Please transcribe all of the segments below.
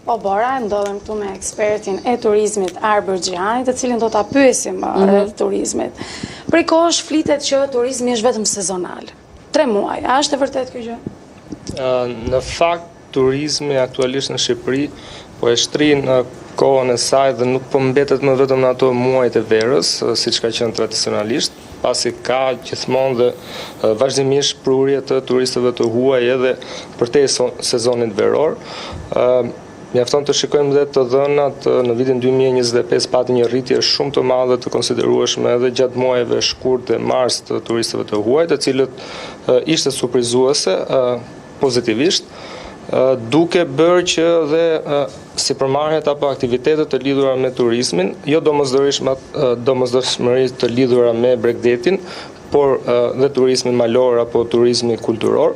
Po Bora, ndodhem këtu me ekspertin e turizmit Arber Gjani, të cilin do ta pyesim rreth turizmit. Prej kohësh flitet që turizmi është vetëm sezonal. 3 muaj, a është e vërtet kjo gjë? Në fakt, turizmi aktualisht në Shqipëri po e shtrin në kohën e saj dhe nuk po mbetet më vetëm në ato muajt e verës, siç ka qenë tradicionalisht, pasi ka gjithmonë dhe vazhdimisht prurje të turistëve të huaj edhe përtej sezonit veror. Mjafton të shikojmë dhe të dhënat në vitin 2025 pati një rritje shumë të madhe të konsiderueshme edhe gjatë muajve shkurt dhe mars të turistëve të huaj, të cilët ishte surprizuese pozitivisht, duke bërë që dhe sipërmarrjet apo aktivitetet të lidhura me turizmin, jo domosdoshmërisht të lidhura me Bregdetin, por dhe turizmi malor apo turizmi kulturor,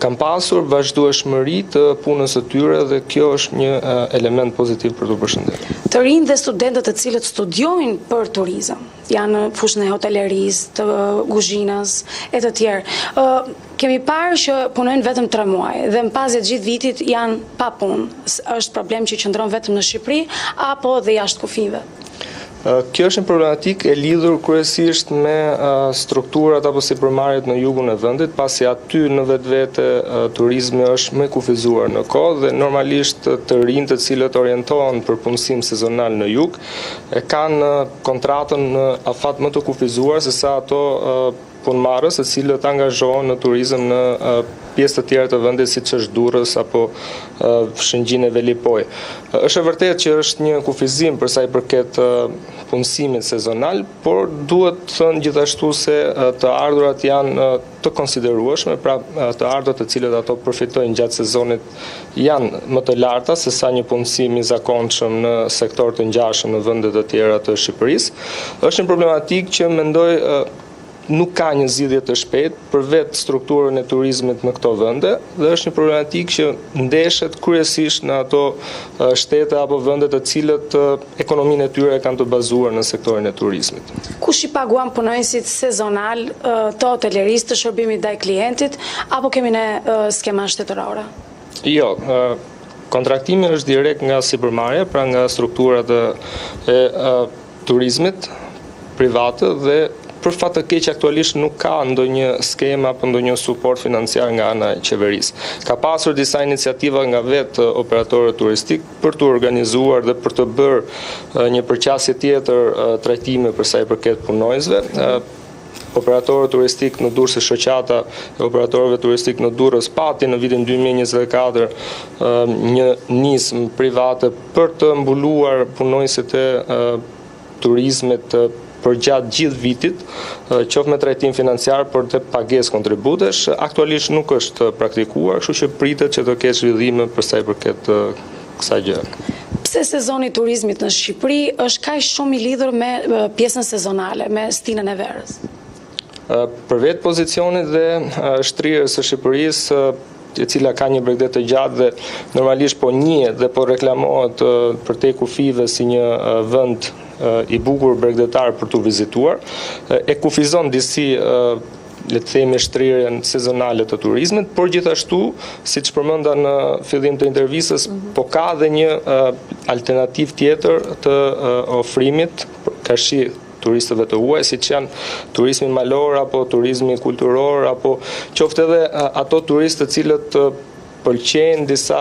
kam pasur vazhdueshmëri të punës së tyre dhe kjo është një element pozitiv për të përshëndetur. Të rinj dhe studentët të cilët studiojnë për turizëm, janë në fushën e hotelerisë, të kuzhinës e të tjerë. Kemi parë që punojnë vetëm 3 muaj dhe mbasi gjithë vitit janë pa punë. Është problem që qëndron vetëm në Shqipëri apo dhe jashtë kufive? Kjo është një problematikë e lidhur kryesisht me strukturat apo sipërmarrjet në jugun e vendit, pasi aty në vetvete turizmi është më kufizuar në kohë dhe normalisht të rinjtë të cilët orientohen për punësim sezonal në jug e kanë kontratën në afat më të kufizuar se sa ato punëmarrës e cilët angazhohen në turizëm në pjesë të tjera të vendit siç është Durrës apo Shëngjin e Velipoj. Është e vërtetë që është një kufizim për sa i përket punësimit sezonal, por duhet të thënë gjithashtu se të ardhurat janë të konsiderueshme, pra të ardhurat të cilët ato përfitojnë gjatë sezonit janë më të larta se sa një punësim i zakonshëm në sektor të ngjashëm në vende të tjera të Shqipërisë. Është një problematikë që mendoj nuk ka një zgjidhje të shpejtë për vetë strukturën e turizmit në këto vende dhe është një problematikë që ndeshet kryesisht në ato shtete apo vende të cilët ekonominë e tyre kanë të bazuar në sektorin e turizmit. Kush i paguan punonjësit sezonal të hotelerisë, të shërbimit ndaj klientit apo kemi ne skema shtetërore? Jo, kontraktimi është direkt nga sipërmarrja, pra nga strukturat e turizmit private dhe për fat të keq aktualisht nuk ka ndonjë skema apo ndonjë suport financiar nga ana e qeverisë. Ka pasur disa iniciativa nga vetë operatorët turistik për të organizuar dhe për të bërë një përqasje tjetër trajtime për sa i përket punonjësve. Operatorët turistik në Durrës, shoqata e operatorëve turistik në Durrës pati në vitin 2024 një nismë private për të mbuluar punonjësit e turizmit për gjatë gjithë vitit, qoftë me trajtim financiar, por të pagesë kontributesh, aktualisht nuk është praktikuar, kështu që pritet që të ketë zhvillime për sa i përket kësaj gjë. Pse sezoni i turizmit në Shqipëri është kaq shumë i lidhur me pjesën sezonale, me stinën e verës? Për vetë pozicionit dhe shtrirës së Shqipërisë, e cila ka një Bregdet të gjatë dhe normalisht po njihet dhe po reklamohet përtej kufive si një vend i bukur bregdetar për të vizituar, e kufizon disi le të themi shtrirjen sezonale të turizmit, por gjithashtu, siç përmenda në fillim të intervistës, po ka dhe një alternativë tjetër të ofrimit karshi turistëve të huaj, siç janë turizmi malor apo turizmi kulturor apo qoftë edhe ato turistë të cilët pëlqejnë disa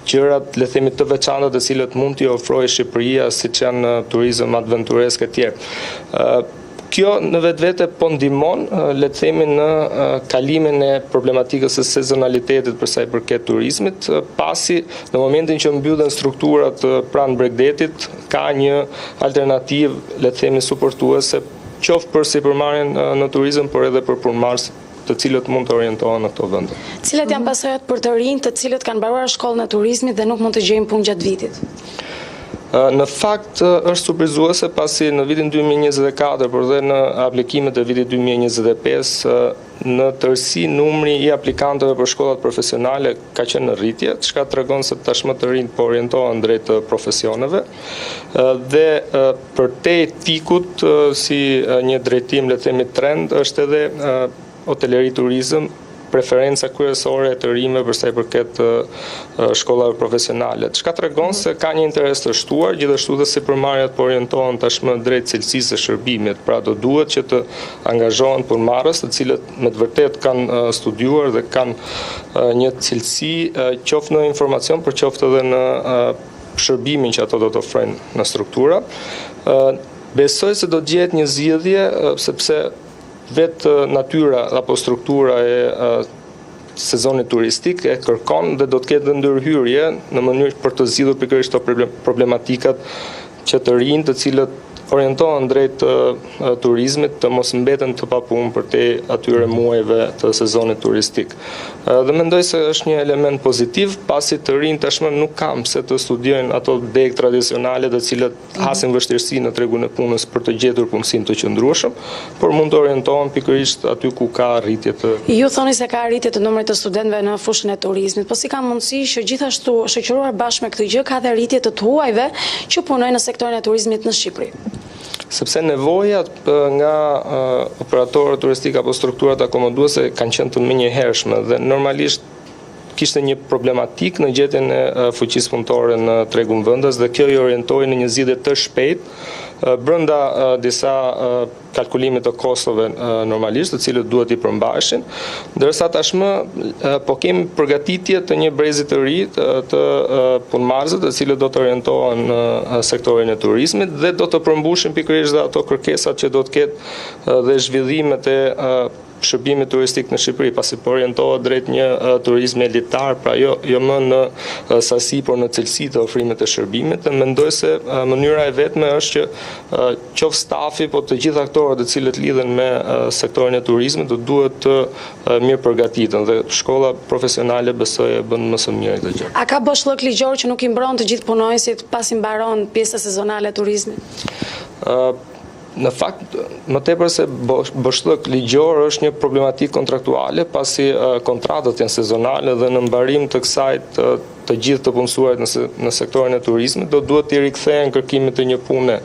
gjërat, le themi të veçanta të cilët mund t'i ofrojë Shqipëria, siç janë turizëm adventuresk e tjerë. Kjo në vetvete po ndihmon, le të themi, në kalimin e problematikës së sezonalitetit për sa i përket turizmit, pasi në momentin që mbyllen strukturat pranë Bregdetit, ka një alternativë, le të themi, suportuese, qoftë për sipërmarrjen në turizëm, por edhe për punëmarrësit të cilët mund të orientohen në këto vende. Cilat janë pasojat për të rinj të cilët kanë mbaruar shkollën e turizmit dhe nuk mund të gjejnë punë gjatë vitit? Në fakt është surprizuese pasi në vitin 2024, por dhe në aplikimet e vitit 2025, në tërësi numri i aplikantëve për shkollat profesionale ka qenë në rritje, çka tregon se tashmë të rinjt po orientohen drejt profesioneve dhe përtej pikut si një drejtim, le të themi trend, është edhe hoteleri turizëm preferenca kryesore e të rinjve për sa i përket shkollave profesionale. Çka tregon se ka një interes të shtuar, gjithashtu dhe sipërmarrjet po orientohen tashmë drejt cilësisë së shërbimit, pra do duhet që të angazhohen punëmarrës, të cilët me të vërtet kanë studiuar dhe kanë një cilësi qoftë në informacion, por qoftë edhe në shërbimin që ato do të ofrojnë në struktura. Besoj se do të gjetë një zgjidhje sepse vetë natyra apo struktura e sezonit turistik e kërkon dhe do të ketë ndërhyrje në mënyrë për të zgjidhur pikërisht këto problematikat që të rinj të cilët orientohen drejt turizmit të mos mbeten të papunë për te atyre muajve të sezonit turistik. Dhe mendoj se është një element pozitiv, pasi të rinj tashmë nuk kam se të studiojnë ato degë tradicionale të cilët hasin vështirësi në tregun e punës për të gjetur punësim të qëndrueshëm, por mund të orientohen pikërisht aty ku ka arritje të... Ju thoni se ka arritje të numrit të studentëve në fushën e turizmit, po si ka mundësi që gjithashtu shoqëruar bashkë me këtë gjë ka dhe arritje të huajve që punojnë në sektorin e turizmit në Shqipëri? Sepse nevojat nga operatorët turistik apo strukturat akomoduese kanë qenë të menjëhershme dhe normalisht kishte një problematik në gjetjen e fuqisë punëtore në tregun vendas dhe kjo i orientoi në një zgjidhje të shpejtë brenda disa kalkulimit të kostove normalisht, të cilët duhet i përmbaheshin, ndërsa tashmë po kemi përgatitje të një brezi të ri të punëmarrësve, të cilët do të orientohen në sektorin e turizmit dhe do të përmbushin pikërisht dhe ato kërkesat që do të ketë dhe zhvillimet e shërbimit turistik në Shqipëri, pasi po orientohet drejt një turizmi elitar, pra jo më në sasi, por në cilësi të ofrimit të shërbimit, dhe mendoj se mënyra e vetme është që qoftë stafi, po të gjithë aktorët të cilët lidhen me sektorin e turizmit, do duhet të mirë përgatiten dhe shkolla profesionale besoj e bën më së miri këtë gjë. A ka boshllëk ligjor që nuk i mbron të gjithë punonësit pasi mbaron pjesa sezonale e turizmit? Në fakt, më tepër se boshllëk ligjor është një problematik kontraktuale, pasi kontratat janë sezonale dhe në mbarim të kësaj të gjithë të punësuarit në sektorin e turizmit do duhet të rikthehen kërkimit të një pune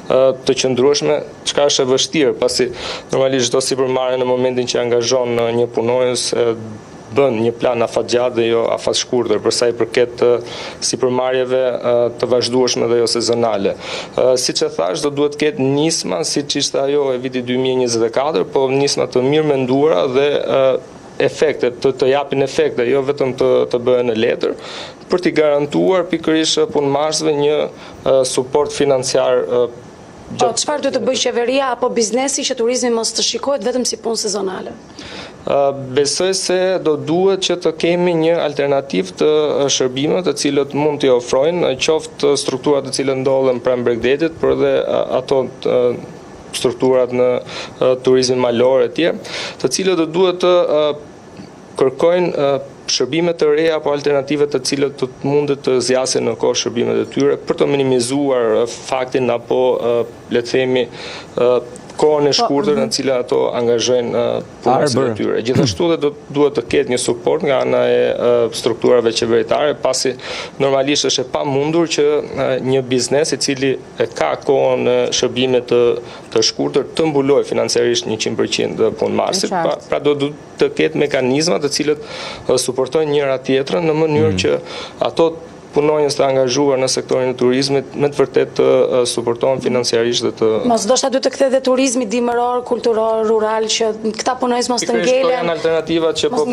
të qëndrueshme, çka është e vështirë, pasi normalisht çdo sipërmarrje në momentin që angazhon një punonjës bën një plan afat gjatë dhe jo afat shkurtër për sa i përket sipërmarrjeve të vazhdueshme dhe jo sezonale. Siç e thash, do duhet të ketë nisma, siç ishte ajo e vitit 2024, po nisma të mirë menduara dhe efekte, të japin efekte, jo vetëm të bëhen në letër, për t'i garantuar pikërisht punëmarrësve një suport financiar. Po, çfarë duhet të bëjë qeveria apo biznesi që turizmi mos të shikohet vetëm si punë sezonale? Besoj se do duhet që të kemi një alternativë të shërbimeve të cilët mund t'i ofrojnë, qoftë strukturat të cilët ndodhen pranë Bregdetit, por edhe ato strukturat në turizmin malor e tjerë, të cilët do duhet të kërkojnë shërbime të reja apo alternative të cilët të mundet të zgjasin në kohë shërbimet e tyre për të minimizuar faktin apo le të themi kohën e shkurtër në cilën ato angazhojnë punësit e tyre. Gjithashtu dhe duhet të ketë një suport nga ana e strukturave qeveritare, pasi normalisht është e pamundur që një biznes i cili e ka kohën e shërbimit të shkurtër të mbulojë financiarisht 100% punëmarrësit, pra do të ketë mekanizma të cilët suportojnë njëra tjetrën në mënyrë që ato punonjës të angazhuar në sektorin e turizmit me të vërtet të suportohen financiarisht dhe të... Mos do shta duhet të kthehet dhe turizmi dimëror, kulturor, rural, që këta punonjës mos të ngelen... Këto janë alternativat që po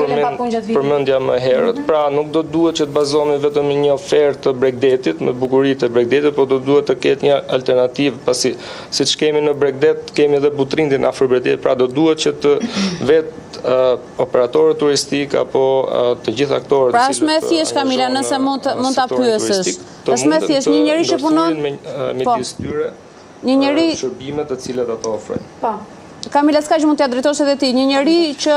përmendja më herët, pra nuk do duhet që të bazohemi vetëm në një ofertë të Bregdetit, me bukuritë e Bregdetit, po do duhet të ketë një alternativë, pasi siç kemi në Bregdet, kemi edhe Butrindin afër Bregdetit, pra do duhet që të vetë operatorët turistik apo të gjithë aktorët pra është me thjesht Kamila nëse mund ta pyesësh është me thjesht një njeri që punon midis tyre një njeri shërbimet të cilat ato ofrojnë. Po. Kamila, s'ka që mund t'ia drejtosh edhe ti, një njeri që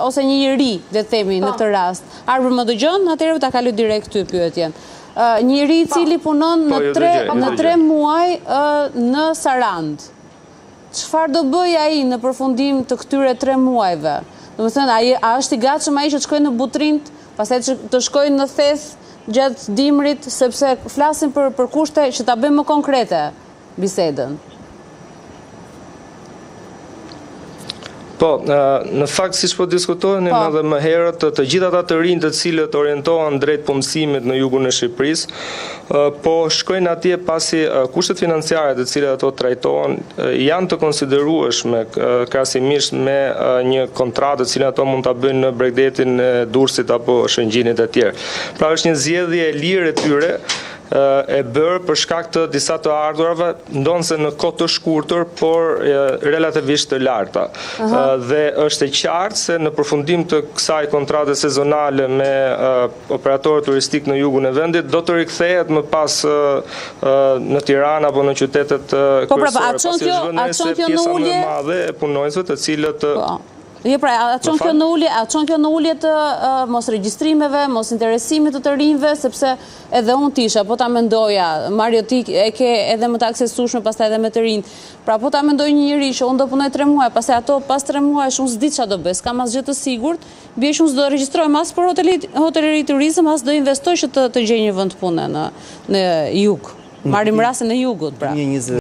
ose një njeri le të themi në këtë rast. Arbër më dëgjon, atëherë ta kaloj direkt ty pyetjen. Një njeri i cili punon në 3 muaj në Sarand. Çfarë do bëj ai në përfundim të këtyre 3 muajve? Domethënë, a është i gatshëm ai që të shkojë në Butrind, pastaj të shkojë në Thes gjatë dimrit, sepse flasin për kushte që ta bëjmë më konkrete bisedën. Po, në fakt siç po diskutoheni edhe më herët, të gjithë ata të rinj të cilët orientohen drejt punësimit në jugun e Shqipërisë, po shkojnë atje pasi kushtet financiare të cilat ato trajtohen janë të konsiderueshme krahasimisht me një kontratë të cilën ato mund ta bëjnë në Bregdetin e Durrësit apo Shëngjinit e tjerë. Pra është një zgjedhje e lirë e tyre, e bërë për shkak të disa të ardhurave, ndonse në kohë të shkurtër, por relativisht të larta. Dhe është e qartë se në përfundim të kësaj kontrate sezonale me operatorë turistik në jugun e vendit, do të rikthehet më pas në Tiranë apo në qytetet kryesore, pasi është vënë se pjesa më e madhe e punonjësve të cilët pra, atë çon kjo në ulje të mos regjistrimeve, mos interesimit të rinjve, sepse edhe unë tisha, po ta mendoja, Mario ti e ke edhe më të aksesueshme, pastaj edhe me të rinjt. Pra, po ta mendoj një njeri që unë do punoj 3 muaj, pastaj ato pas 3 muaj unë s'di çfarë do bëj, s'kam asgjë të sigurt, bie që unë s'do regjistroj as për hoteleri turizëm, as do investoj që të gjej një vend pune në jug. Marrim rastin e jugut, pra.